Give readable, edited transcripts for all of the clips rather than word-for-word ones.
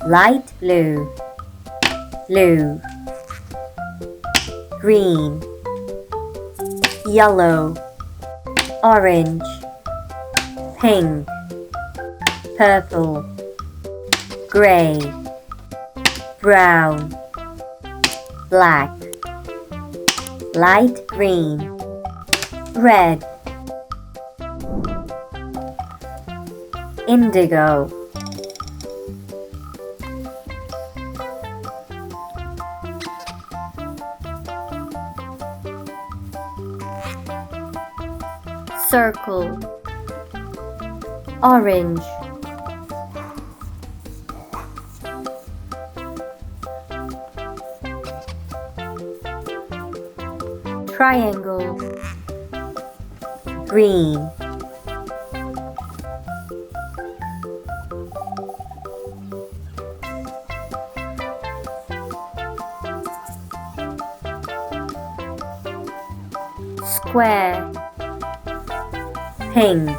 light blue, blue, green, yellow, orange, pink, purple, gray, brown, black, light green, red, indigo, circle, orange, triangle, green, square, pink,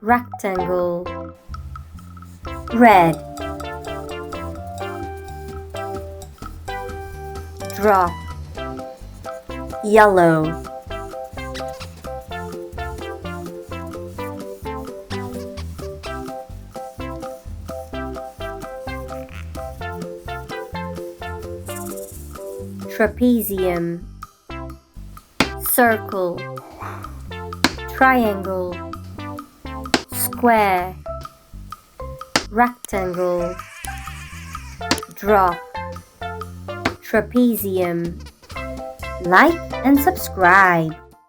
rectangle, red, drop, yellow, trapezium, circle, triangle, square, rectangle, drop, trapezium. Like and subscribe.